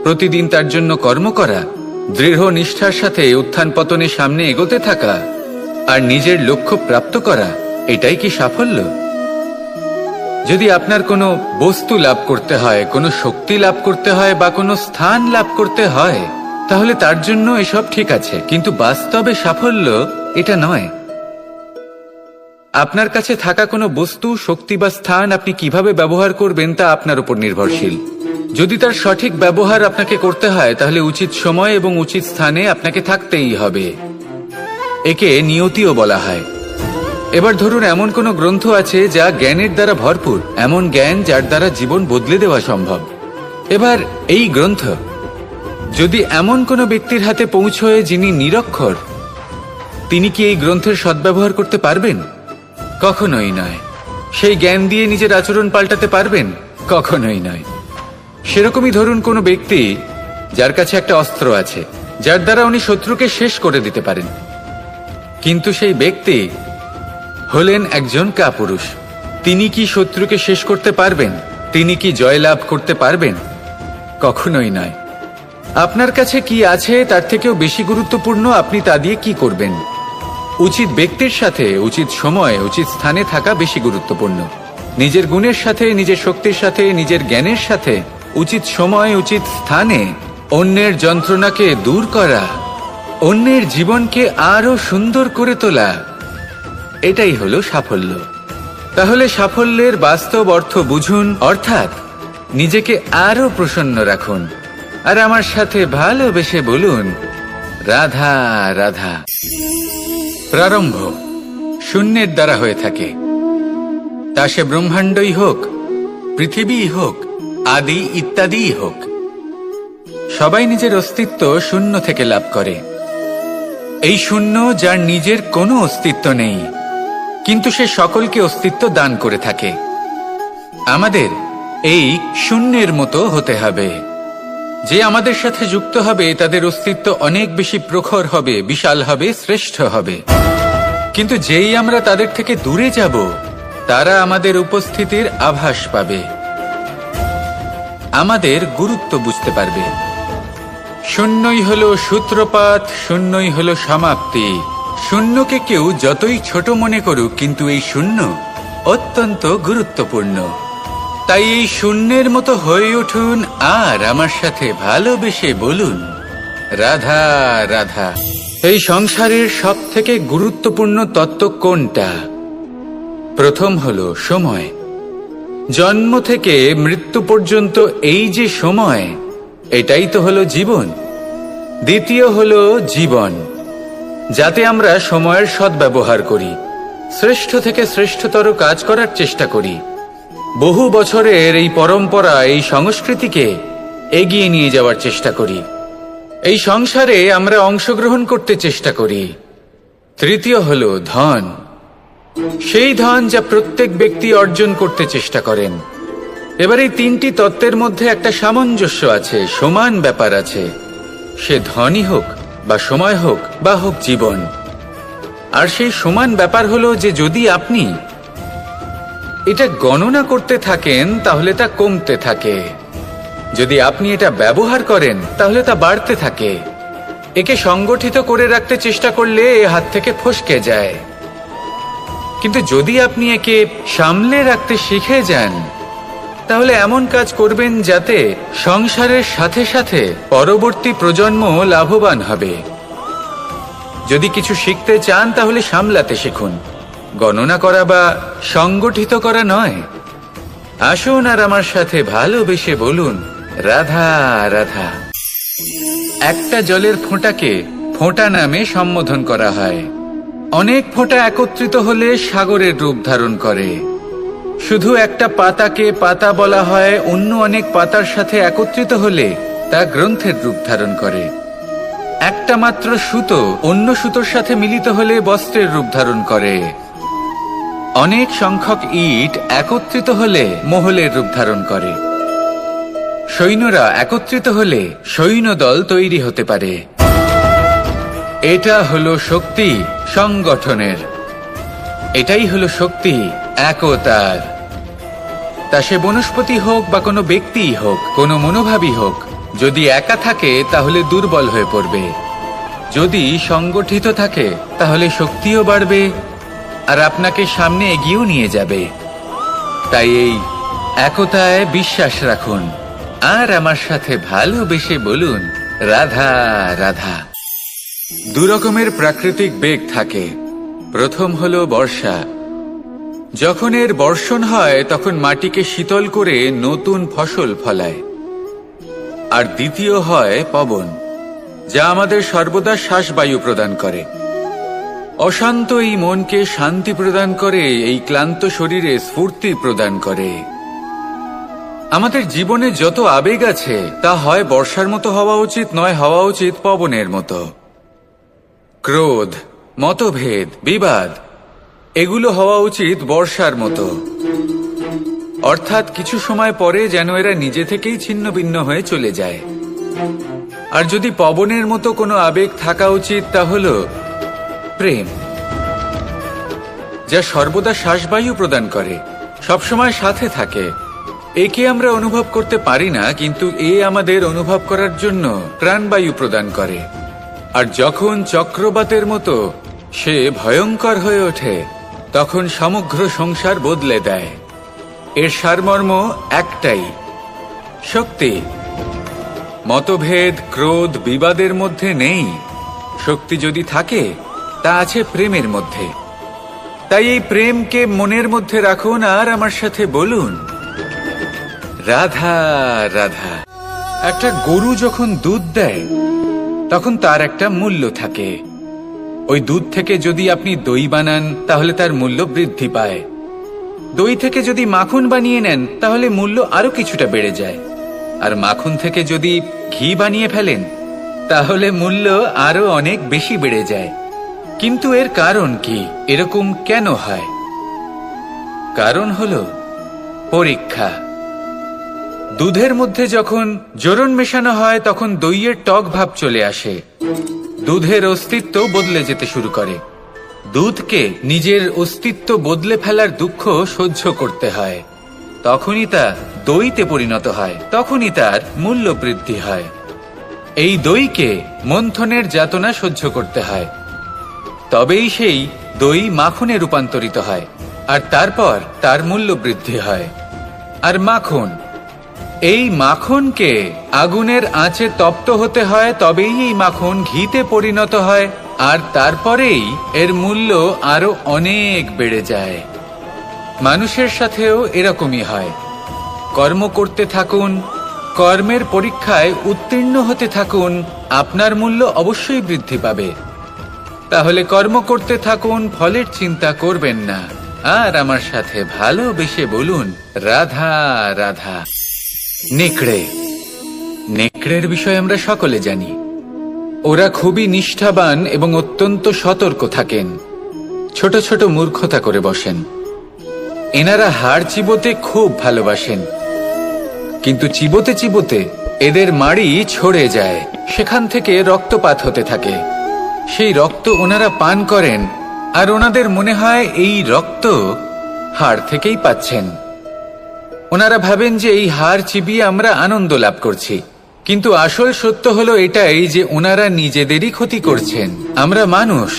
প্রতিদিন তার জন্য কর্ম করা, দৃঢ় নিষ্ঠার সাথে উত্থান পতনের সামনে এগোতে থাকা, আর নিজের লক্ষ্য প্রাপ্ত করা, এটাই কি সাফল্য? যদি আপনার কোনো বস্তু লাভ করতে হয়, কোনো শক্তি লাভ করতে হয়, বা কোনো স্থান লাভ করতে হয়, তাহলে তার জন্য এসব ঠিক আছে, কিন্তু বাস্তবে সাফল্য এটা নয়। আপনার কাছে থাকা কোনো বস্তু, শক্তি বা স্থান আপনি কিভাবে ব্যবহার করবেন তা আপনার উপর নির্ভরশীল। যদি তার সঠিক ব্যবহার আপনাকে করতে হয়, তাহলে উচিত সময় এবং উচিত স্থানে আপনাকে থাকতেই হবে। একে নিয়তিও বলা হয়। এবার ধরুন, এমন কোনো গ্রন্থ আছে যা জ্ঞানের দ্বারা ভরপুর, এমন জ্ঞান যার দ্বারা জীবন বদলে দেওয়া সম্ভব। এবার এই গ্রন্থ যদি এমন কোনো ব্যক্তির হাতে পৌঁছয় যিনি নিরক্ষর, তিনি কি এই গ্রন্থের সদ্ব্যবহার করতে পারবেন? কখনোই নয়। সেই জ্ঞান দিয়ে নিজের আচরণ পাল্টাতে পারবেন? কখনোই নয়। সেরকমই ধরুন, কোনো ব্যক্তি যার কাছে একটা অস্ত্র আছে যার দ্বারা উনি শত্রুকে শেষ করে দিতে পারেন, কিন্তু সেই ব্যক্তি হলেন একজন কাপুরুষ। তিনি কি শত্রুকে শেষ করতে পারবেন? তিনি কি জয়লাভ করতে পারবেন? কখনোই নয়। আপনার কাছে কি আছে তার থেকেও বেশি গুরুত্বপূর্ণ আপনি তা দিয়ে কি করবেন। উচিত ব্যক্তির সাথে উচিত সময় উচিত স্থানে থাকা বেশি গুরুত্বপূর্ণ। নিজের গুণের সাথে, নিজের শক্তির সাথে, নিজের জ্ঞানের সাথে উচিত সময় উচিত স্থানে অন্যের যন্ত্রণাকে দূর করা, অন্যের জীবনকে আরো সুন্দর করে তোলা, এটাই হলো সাফল্য। তাহলে সাফল্যের বাস্তব অর্থ বুঝুন, অর্থাৎ নিজেকে আরো প্রসন্ন রাখুন। আর আমার সাথে ভালোবেসে বলুন, রাধা রাধা। প্রারম্ভ শূন্যের দ্বারা হয়ে থাকে, তা সে ব্রহ্মাণ্ডই হোক, পৃথিবীই হোক, আদি ইত্যাদিই হোক। সবাই নিজের অস্তিত্ব শূন্য থেকে লাভ করে। এই শূন্য যার নিজের কোনো অস্তিত্ব নেই, কিন্তু সে সকলকে অস্তিত্ব দান করে থাকে। আমাদের এই শূন্যের মতো হতে হবে। যে আমাদের সাথে যুক্ত হবে তাদের অস্তিত্ব অনেক বেশি প্রখর হবে, বিশাল হবে, শ্রেষ্ঠ হবে। কিন্তু যেই আমরা তাদের থেকে দূরে যাব, তারা আমাদের উপস্থিতির আভাস পাবে, আমাদের গুরুত্ব বুঝতে পারবে। শূন্যই হলো সূত্রপাত, শূন্যই হলো সমাপ্তি। শূন্যকে কেউ যতই ছোট মনে করুক, কিন্তু এই শূন্য অত্যন্ত গুরুত্বপূর্ণ। তাই এই শূন্যের মতো হয়ে উঠুন আর আমার সাথে ভালোবেসে বলুন, রাধা রাধা। এই সংসারের সব থেকে গুরুত্বপূর্ণ তত্ত্ব কোনটা? প্রথম হলো সময়। জন্ম থেকে মৃত্যু পর্যন্ত এই যে সময়, এটাই তো হলো জীবন। দ্বিতীয় হলো জীবন, যাতে আমরা সময়ের সদ্ব্যবহার করি, শ্রেষ্ঠ থেকে শ্রেষ্ঠতর কাজ করার চেষ্টা করি। বহু বছরের এই পরম্পরা, এই সংস্কৃতিকে এগিয়ে নিয়ে যাওয়ার চেষ্টা করি। এই সংসারে আমরা অংশগ্রহণ করতে চেষ্টা করি। তৃতীয় হলো ধন, সেই ধন যা প্রত্যেক ব্যক্তি অর্জন করতে চেষ্টা করেন। এবার এই তিনটি তত্ত্বের মধ্যে একটা সামঞ্জস্য আছে, সমান ব্যাপার আছে। সে ধনই হোক বা সময় হোক বা হোক জীবন। আর সেই সমান ব্যাপার হলো যে যদি আপনি এটা গণনা করতে থাকেন তাহলে তা কমতে থাকে, যদি আপনি এটা ব্যবহার করেন তাহলে তা বাড়তে থাকে। একে সংগঠিত করে রাখতে চেষ্টা করলে এ হাত থেকে ফসকে যায়, কিন্তু যদি আপনি একে সামলে রাখতে শিখে যান, তাহলে এমন কাজ করবেন যাতে সংসারের সাথে সাথে পরবর্তী প্রজন্ম লাভবান হবে। যদি কিছু শিখতে চান তাহলে সামলাতে শিখুন, গণনা করা বা সংগঠিত করা নয়। আসুন আর আমার সাথে ভালোবেসে বলুন, রাধা রাধা। একটা জলের ফোঁটাকে ফোঁটা নামে সম্বোধন করা হয়। অনেক ফোঁটা একত্রিত হলে সাগরের রূপ ধারণ করে। শুধু একটা পাতাকে পাতা বলা হয়, অন্য অনেক পাতার সাথে একত্রিত হলে তা গ্রন্থের রূপ ধারণ করে। একটা মাত্র সুতো অন্য সুতোর সাথে মিলিত হলে বস্ত্রের রূপ ধারণ করে। অনেক সংখ্যক ইট একত্রিত হলে মহলের রূপ ধারণ করে। সৈন্যরা একত্রিত হলে সৈন্যদল তৈরি হতে পারে। এটা হলো শক্তি সংগঠনের, এটাই হলো শক্তি একতার। তা সে বনস্পতি হোক বা কোনো ব্যক্তিই হোক, কোনো মনোভাবই হোক, যদি একা থাকে তাহলে দুর্বল হয়ে পড়বে। যদি সংগঠিত থাকে তাহলে শক্তিও বাড়বে আর আপনাকে সামনে এগিয়েও নিয়ে যাবে। তাই এই একতায় বিশ্বাস রাখুন আর আমার সাথে ভালোবেসে বলুন, রাধা রাধা। দুরকমের প্রাকৃতিক বেগ থাকে। প্রথম হলো বর্ষা। যখন এর বর্ষণ হয় তখন মাটিকে শীতল করে নতুন ফসল ফলায়। আর দ্বিতীয় হয় পবন, যা আমাদের সর্বদা শ্বাসবায়ু প্রদান করে। অশান্ত এই মনকে শান্তি প্রদান করে, এই ক্লান্ত শরীরে স্ফূর্তি প্রদান করে। আমাদের জীবনে যত আবেগ আছে তা হয় বর্ষার মতো হওয়া উচিত, নয় হওয়া উচিত পবনের মতো। ক্রোধ, মতভেদ, বিবাদ এগুলো হওয়া উচিত বর্ষার মতো। অর্থাৎ কিছু সময় পরে যেন এরা নিজে থেকেই ছিন্ন ভিন্ন হয়ে চলে যায়। আর যদি পবনের মতো কোনো আবেগ থাকা উচিত তা হলো প্রেম, যা সর্বদা শ্বাসবায়ু প্রদান করে, সবসময় সাথে থাকে। একে আমরা অনুভব করতে পারি না, কিন্তু এ আমাদের অনুভব করার জন্য প্রাণবায়ু প্রদান করে। আর যখন চক্রবাতের মতো সে ভয়ঙ্কর হয়ে ওঠে তখন সমগ্র সংসার বদলে দেয়। এর সারমর্ম একটাই, শক্তি। মতভেদ, ক্রোধ, বিবাদের মধ্যে নেই। শক্তি যদি থাকে তা আছে প্রেমের মধ্যে। তাই এই প্রেমকে মনের মধ্যে রাখুন আর আমার সাথে বলুন রাধা রাধা। একটা গরু যখন দুধ দেয় তখন তার একটা মূল্য থাকে। ওই দুধ থেকে যদি আপনি দই বানান তাহলে তার মূল্য বৃদ্ধি পায়। দই থেকে যদি মাখন বানিয়ে নেন তাহলে মূল্য আরো কিছুটা বেড়ে যায়। আর মাখন থেকে যদি ঘি বানিয়ে ফেলেন তাহলে মূল্য আরো অনেক বেশি বেড়ে যায়। কিন্তু এর কারণ কি? এরকম কেন হয়? কারণ হলো পরীক্ষা। দুধের মধ্যে যখন জোরন মেশানো হয় তখন দইয়ের টক ভাব চলে আসে। দুধের অস্তিত্ব বদলে যেতে শুরু করে। দুধকে নিজের অস্তিত্ব বদলে ফেলার দুঃখ সহ্য করতে হয়। তখনই তা দইতে পরিণত হয়, তখনই তার মূল্য বৃদ্ধি হয়। এই দইকে মন্থনের যাতনা সহ্য করতে হয়, তবেই সেই দই মাখনে রূপান্তরিত হয়, আর তারপর তার মূল্য বৃদ্ধি হয়। আর মাখন, এই মাখনকে আগুনের আঁচে তপ্ত হতে হয়, তবেই এই মাখন ঘিতে পরিণত হয়, আর তারপরেই এর মূল্য আরো অনেক বেড়ে যায়। মানুষের সাথেও এরকমই হয়। কর্ম করতে থাকুন, কর্মের পরীক্ষায় উত্তীর্ণ হতে থাকুন, আপনার মূল্য অবশ্যই বৃদ্ধি পাবে। তাহলে কর্ম করতে থাকুন, ফলের চিন্তা করবেন না। আর আমার সাথে ভালোবেসে বলুন রাধা রাধা। নেকড়ে, নেকড়ের বিষয়ে আমরা সকলে জানি। ওরা খুবই নিষ্ঠাবান এবং অত্যন্ত সতর্ক থাকেন। ছোট ছোট মূর্খতা করে বসেন। এনারা হাড় চিবোতে খুব ভালোবাসেন, কিন্তু চিবোতে চিবোতে এদের মাড়ি ছড়ে যায়, সেখান থেকে রক্তপাত হতে থাকে। সেই রক্ত ওনারা পান করেন, আর ওনাদের মনে হয় এই রক্ত হাড় থেকেই পাচ্ছেন। ওনারা ভাবেন যে এই হাড় চিবিয়ে আমরা আনন্দ লাভ করছি, কিন্তু আসল সত্য হলো এটাই যে ওনারা নিজেদেরই ক্ষতি করছেন। আমরা মানুষ,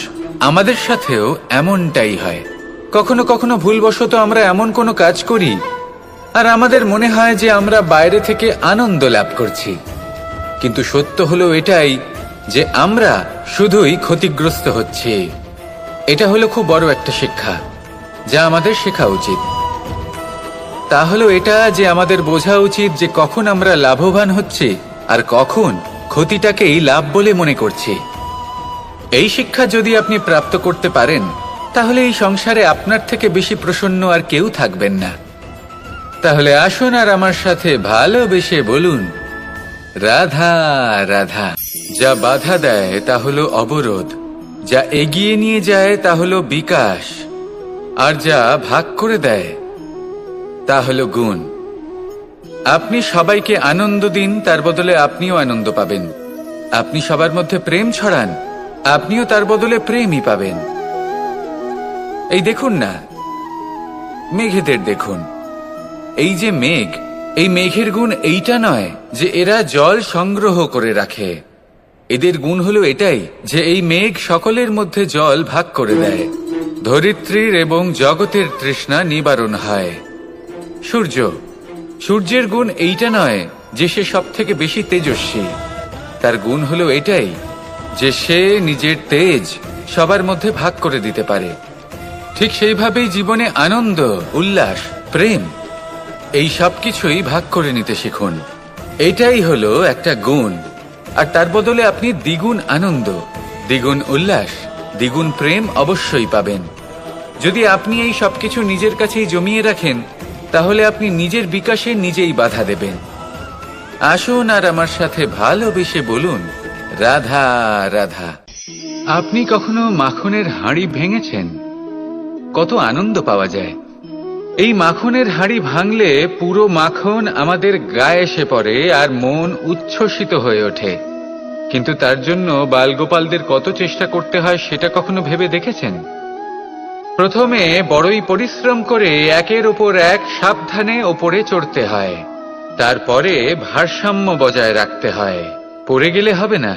আমাদের সাথেও এমনটাই হয়। কখনো কখনো ভুলবশত আমরা এমন কোনো কাজ করি আর আমাদের মনে হয় যে আমরা বাইরে থেকে আনন্দ লাভ করছি, কিন্তু সত্য হলো এটাই যে আমরা শুধুই ক্ষতিগ্রস্ত হচ্ছি। এটা হলো খুব বড় একটা শিক্ষা যা আমাদের শেখা উচিত। তা হলো এটা যে আমাদের বোঝা উচিত যে কখন আমরা লাভবান হচ্ছি আর কখন ক্ষতিটাকেই লাভ বলে মনে করছি। এই শিক্ষা যদি আপনি প্রাপ্ত করতে পারেন তাহলে এই সংসারে আপনার থেকে বেশি প্রসন্ন আর কেউ থাকবেন না। তাহলে আসুন আর আমার সাথে ভালোবেসে বলুন রাধা রাধা। যা বাধা দেয় তা হলো অবরোধ, যা এগিয়ে নিয়ে যায় তা হলো বিকাশ, আর যা ভাগ করে দেয় তা হলো গুণ। আপনি সবাইকে আনন্দ দিন, তার বদলে আপনিও আনন্দ পাবেন। আপনি সবার মধ্যে প্রেম ছড়ান, আপনিও তার বদলে প্রেমই পাবেন। এই দেখুন না, মেঘেদের দেখুন। এই যে মেঘ, এই মেঘের গুণ এইটা নয় যে এরা জল সংগ্রহ করে রাখে। এদের গুণ হলো এটাই যে এই মেঘ সকলের মধ্যে জল ভাগ করে দেয়। ধরিত্রীর এবং জগতের তৃষ্ণা নিবারণ হয়। সূর্য, সূর্যের গুণ এইটা নয় যে সে সব থেকে বেশি তেজস্বী। তার গুণ হলো এটাই যে সে নিজের তেজ সবার মধ্যে ভাগ করে দিতে পারে। ঠিক সেইভাবেই জীবনে আনন্দ, উল্লাস, প্রেম এই সব কিছুই ভাগ করে নিতে শিখুন। এটাই হলো একটা গুণ। আর তার বদলে আপনি দ্বিগুণ আনন্দ, দ্বিগুণ উল্লাস, দ্বিগুণ প্রেম অবশ্যই পাবেন। যদি আপনি এই সবকিছু নিজের কাছেই জমিয়ে রাখেন, তাহলে আপনি নিজের বিকাশে নিজেই বাধা দেবেন। আসুন আর আমার সাথে ভালোবেসে বলুন, রাধা রাধা। আপনি কখনো মাখনের হাঁড়ি ভেঙেছেন? কত আনন্দ পাওয়া যায়। এই মাখনের হাঁড়ি ভাঙলে পুরো মাখন আমাদের গায়ে এসে পড়ে আর মন উচ্ছ্বসিত হয়ে ওঠে। কিন্তু তার জন্য বালগোপালদের কত চেষ্টা করতে হয় সেটা কখনো ভেবে দেখেছেন? প্রথমে বড়ই পরিশ্রম করে একের ওপর এক সাবধানে ওপরে চড়তে হয়। তারপরে ভারসাম্য বজায় রাখতে হয়, পড়ে গেলে হবে না।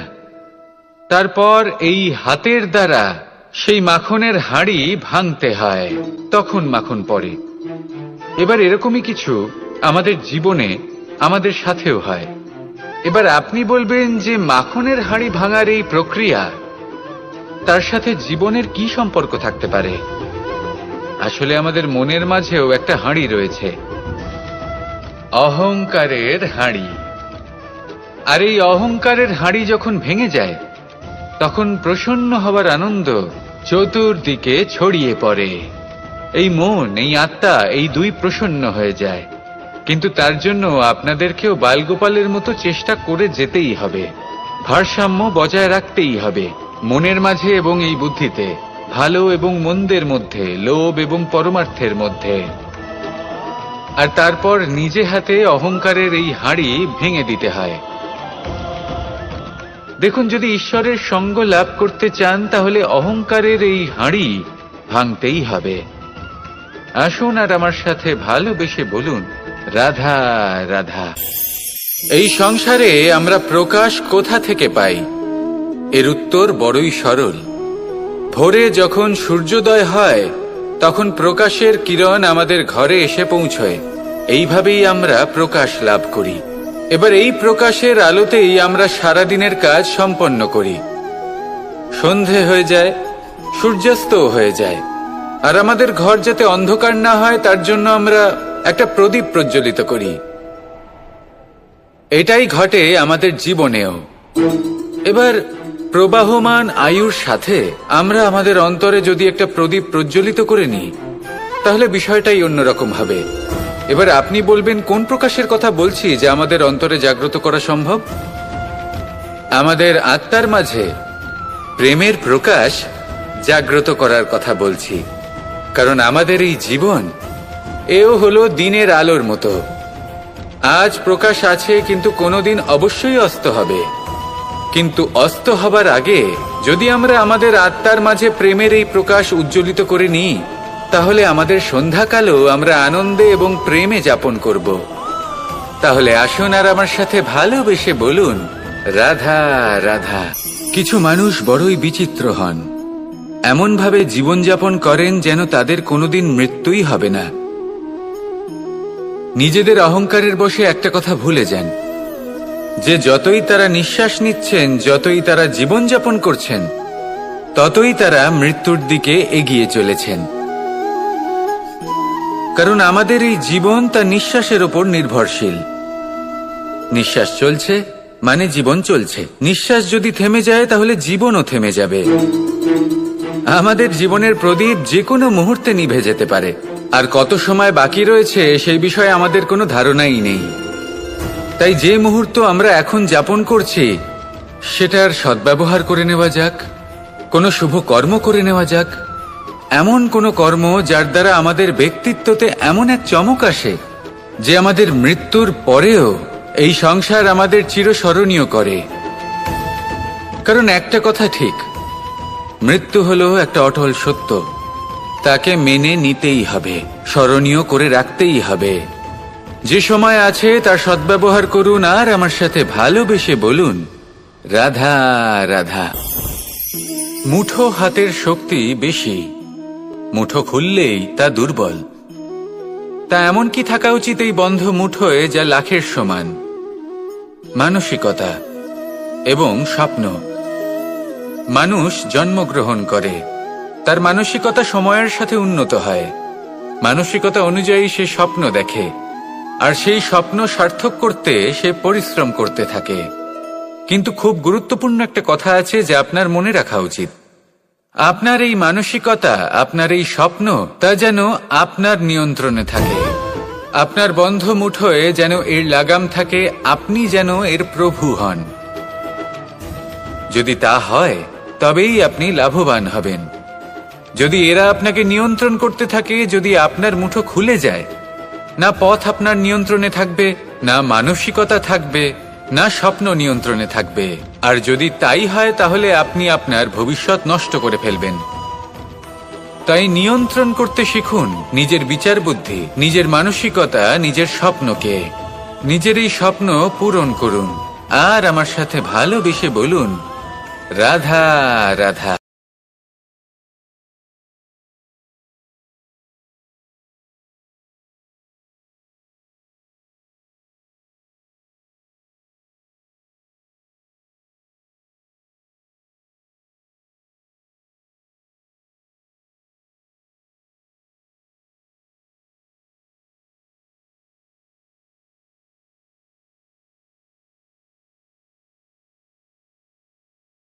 তারপর এই হাতের দ্বারা সেই মাখনের হাঁড়ি ভাঙতে হয়, তখন মাখন পড়ে। এবার এরকমই কিছু আমাদের জীবনে আমাদের সাথেও হয়। এবার আপনি বলবেন যে মাখনের হাঁড়ি ভাঙার এই প্রক্রিয়া, তার সাথে জীবনের কি সম্পর্ক থাকতে পারে? আসলে আমাদের মনের মাঝেও একটা হাঁড়ি রয়েছে, অহংকারের হাঁড়ি। আর এই অহংকারের হাঁড়ি যখন ভেঙে যায়, তখন প্রসন্ন হবার আনন্দ চতুর্দিকে ছড়িয়ে পড়ে। এই মন, এই আত্মা, এই দুই প্রসন্ন হয়ে যায়। কিন্তু তার জন্য আপনাদেরকেও বালগোপালের মতো চেষ্টা করে যেতেই হবে, ভারসাম্য বজায় রাখতেই হবে মনের মাঝে এবং এই বুদ্ধিতে, ভালো এবং মন্দের মধ্যে, লোভ এবং পরমার্থের মধ্যে। আর তারপর নিজে হাতে অহংকারের এই হাঁড়ি ভেঙে দিতে হয়। দেখুন, যদি ঈশ্বরের সঙ্গ লাভ করতে চান, তাহলে অহংকারের এই হাঁড়ি ভাঙতেই হবে। আসুন আর আমার সাথে ভালোবেসে বলুন, রাধা রাধা। এই সংসারে আমরা প্রকাশ কোথা থেকে পাই? এর উত্তর বড়ই সরল। ভোরে যখন সূর্যোদয় হয়, তখন প্রকাশের কিরণ আমাদের ঘরে এসে পৌঁছয়। এইভাবেই আমরা প্রকাশ লাভ করি। এবার এই প্রকাশের আলোতেই আমরা সারাদিনের কাজ সম্পন্ন করি। সন্ধে হয়ে যায়, সূর্যাস্তও হয়ে যায়। আর আমাদের ঘর যাতে অন্ধকার না হয়, তার জন্য আমরা একটা প্রদীপ প্রজ্বলিত করি। এটাই ঘটে আমাদের জীবনেও। এবার প্রবাহমান আয়ুর সাথে আমরা আমাদের অন্তরে যদি একটা প্রদীপ প্রজ্বলিত করে নিই, তাহলে বিষয়টাই অন্যরকম হবে। এবার আপনি বলবেন, কোন প্রকাশের কথা বলছি যা আমাদের অন্তরে জাগ্রত করা সম্ভব? আমাদের আত্মার মাঝে প্রেমের প্রকাশ জাগ্রত করার কথা বলছি। কারণ আমাদের এই জীবন, এও হলো দিনের আলোর মতো। আজ প্রকাশ আছে, কিন্তু কোনোদিন অবশ্যই অস্ত হবে। কিন্তু অস্ত হবার আগে যদি আমরা আমাদের আত্মার মাঝে প্রেমের এই প্রকাশ উজ্জ্বলিত করে নিই, তাহলে আমাদের সন্ধ্যাকালও আমরা আনন্দে এবং প্রেমে যাপন করব। তাহলে আসুন আর আমার সাথে ভালোবেসে বলুন, রাধা রাধা। কিছু মানুষ বড়ই বিচিত্র হন, এমনভাবে জীবনযাপন করেন যেন তাদের কোনোদিন মৃত্যুই হবে না। নিজেদের অহংকারের বশে একটা কথা ভুলে যান, যে যতই তারা নিঃশ্বাস নিচ্ছেন, যতই তারা জীবনযাপন করছেন, ততই তারা মৃত্যুর দিকে এগিয়ে চলেছেন। কারণ আমাদের এই জীবন তার নিঃশ্বাসের ওপর নির্ভরশীল। নিঃশ্বাস চলছে মানে জীবন চলছে। নিঃশ্বাস যদি থেমে যায়, তাহলে জীবনও থেমে যাবে। আমাদের জীবনের প্রদীপ যে কোনো মুহূর্তে নিভে যেতে পারে। আর কত সময় বাকি রয়েছে সেই বিষয়ে আমাদের কোনো ধারণাই নেই। তাই যে মুহূর্ত আমরা এখন যাপন করছি, সেটার সদ্ব্যবহার করে নেওয়া যাক, কোনো শুভ কর্ম করে নেওয়া যাক। এমন কোনো কর্ম যার দ্বারা আমাদের ব্যক্তিত্বতে এমন এক চমক আসে যে আমাদের মৃত্যুর পরেও এই সংসার আমাদের চিরস্মরণীয় করে। কারণ একটা কথা ঠিক, মৃত্যু হলো একটা অটল সত্য। তাকে মেনে নিতেই হবে, স্মরণীয় করে রাখতেই হবে। যে সময় আছে তার সদ্ব্যবহার করুন আর আমার সাথে ভালোবেসে বলুন, রাধা রাধা। মুঠো হাতের শক্তি বেশি, মুঠো খুললেই তা দুর্বল। তা এমন কি থাকা উচিত এই বন্ধ মুঠোয় যা লাখের সমান? মানসিকতা। এবং স্বপ্ন। মানুষ জন্মগ্রহণ করে, তার মানসিকতা সময়ের সাথে উন্নত হয়, মানসিকতা অনুযায়ী সে স্বপ্ন দেখে, আর সেই স্বপ্ন সার্থক করতে সে পরিশ্রম করতে থাকে। কিন্তু খুব গুরুত্বপূর্ণ একটা কথা আছে যা আপনার মনে রাখা উচিত। আপনার এই মানসিকতা, আপনার এই স্বপ্ন, তা যেন আপনার নিয়ন্ত্রণে থাকে। আপনার বন্ধ মুঠোয় যেন এর লাগাম থাকে, আপনি যেন এর প্রভু হন। যদি তা হয় তবেই আপনি লাভবান হবেন। যদি এরা আপনাকে নিয়ন্ত্রণ করতে থাকে, যদি আপনার মুঠো খুলে যায়, না পথ আপনার নিয়ন্ত্রণে থাকবে, না মানসিকতা থাকবে, না স্বপ্ন নিয়ন্ত্রণে থাকবে। আর যদি তাই হয় তাহলে আপনি আপনার ভবিষ্যৎ নষ্ট করে ফেলবেন। তাই নিয়ন্ত্রণ করতে শিখুন নিজের বিচার বুদ্ধি, নিজের মানসিকতা, নিজের স্বপ্নকে। নিজের এই স্বপ্ন পূরণ করুন আর আমার সাথে ভালোবেসে বলুন, রাধা রাধা।